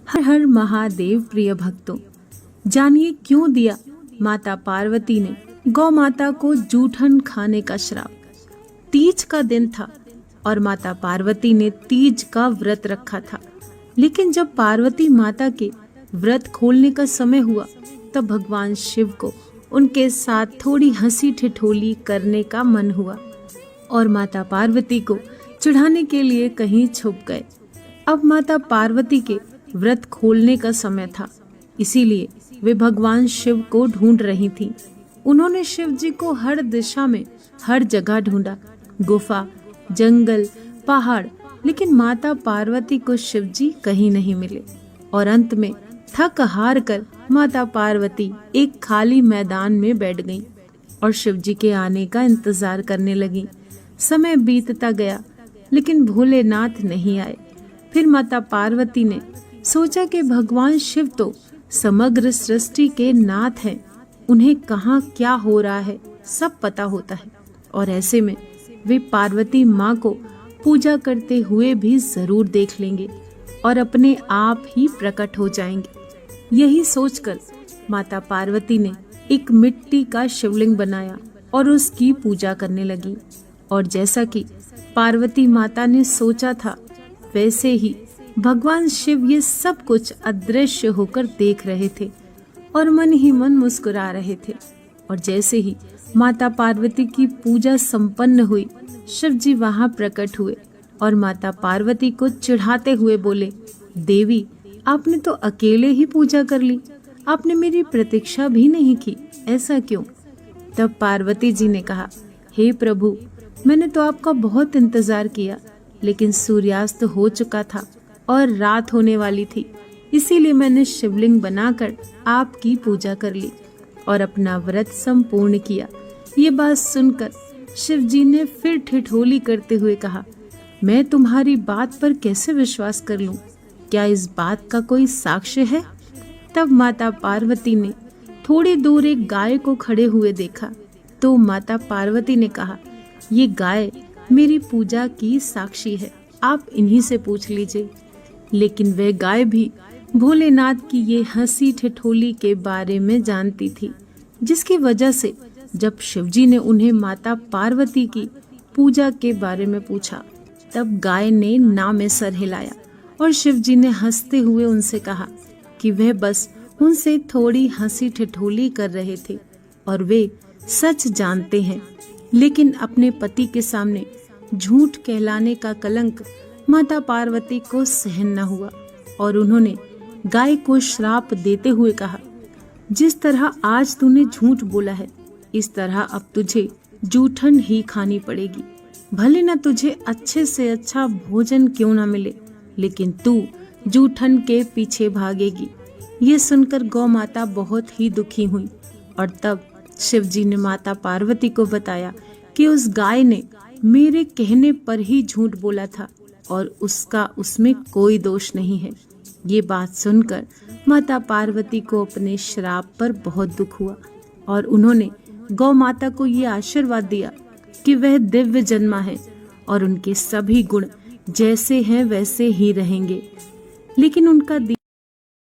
हर हर महादेव प्रिय भक्तों, जानिए क्यों दिया माता पार्वती ने गौ माता को जूठन खाने का श्राप। तीज का दिन था और माता पार्वती ने तीज का व्रत रखा था। लेकिन जब पार्वती माता के व्रत खोलने का समय हुआ तब भगवान शिव को उनके साथ थोड़ी हंसी ठिठोली करने का मन हुआ और माता पार्वती को चिढ़ाने के लिए कहीं छुप गए। अब माता पार्वती के व्रत खोलने का समय था, इसीलिए वे भगवान शिव को ढूंढ रही थीं। उन्होंने शिव जी को हर दिशा में हर जगह ढूंढा, गुफा, जंगल, पहाड़, लेकिन माता पार्वती को शिव जी कहीं नहीं मिले। और अंत में थक हार कर माता पार्वती एक खाली मैदान में बैठ गईं और शिव जी के आने का इंतजार करने लगीं। समय बीतता गया लेकिन भोलेनाथ नहीं आए। फिर माता पार्वती ने सोचा कि भगवान शिव तो समग्र सृष्टि के नाथ हैं, उन्हें कहाँ क्या हो रहा है सब पता होता है और ऐसे में वे पार्वती माँ को पूजा करते हुए भी जरूर देख लेंगे और अपने आप ही प्रकट हो जाएंगे। यही सोचकर माता पार्वती ने एक मिट्टी का शिवलिंग बनाया और उसकी पूजा करने लगी। और जैसा कि पार्वती माता ने सोचा था वैसे ही भगवान शिव ये सब कुछ अदृश्य होकर देख रहे थे और मन ही मन मुस्कुरा रहे थे। और जैसे ही माता पार्वती की पूजा संपन्न हुई, शिव जी वहां प्रकट हुए और माता पार्वती को चिढ़ाते हुए बोले, देवी आपने तो अकेले ही पूजा कर ली, आपने मेरी प्रतीक्षा भी नहीं की, ऐसा क्यों? तब पार्वती जी ने कहा, हे प्रभु, मैंने तो आपका बहुत इंतजार किया, लेकिन सूर्यास्त हो चुका था और रात होने वाली थी, इसीलिए मैंने शिवलिंग बनाकर आपकी पूजा कर ली और अपना व्रत संपूर्ण किया। ये बात सुनकर शिव जी ने फिर ठिठोली करते हुए कहा, मैं तुम्हारी बात पर कैसे विश्वास कर लूं? क्या इस बात का कोई साक्ष्य है? तब माता पार्वती ने थोड़ी दूर एक गाय को खड़े हुए देखा तो माता पार्वती ने कहा, ये गाय मेरी पूजा की साक्षी है, आप इन्हीं से पूछ लीजिए। लेकिन वह गाय भी भोलेनाथ की ये हंसी ठिठोली के बारे में जानती थी, जिसकी वजह से जब शिवजी ने उन्हें माता पार्वती की पूजा के बारे में पूछा तब गाय ने ना में सर हिलाया और शिवजी ने हंसते हुए उनसे कहा कि वह बस उनसे थोड़ी हंसी ठिठोली कर रहे थे और वे सच जानते हैं। लेकिन अपने पति के सामने झूठ कहलाने का कलंक माता पार्वती को सहन न हुआ और उन्होंने गाय को श्राप देते हुए कहा, जिस तरह आज तूने झूठ बोला है इस तरह अब तुझे जूठन ही खानी पड़ेगी। भले न तुझे अच्छे से अच्छा भोजन क्यों न मिले, लेकिन तू जूठन के पीछे भागेगी। ये सुनकर गौ माता बहुत ही दुखी हुई और तब शिवजी ने माता पार्वती को बताया कि उस गाय ने मेरे कहने पर ही झूठ बोला था और उसका उसमें कोई दोष नहीं है। ये बात सुनकर माता पार्वती को अपने श्राप पर बहुत दुख हुआ और उन्होंने गौ माता को ये आशीर्वाद दिया कि वह दिव्य जन्मा है और उनके सभी गुण जैसे हैं वैसे ही रहेंगे। लेकिन उनका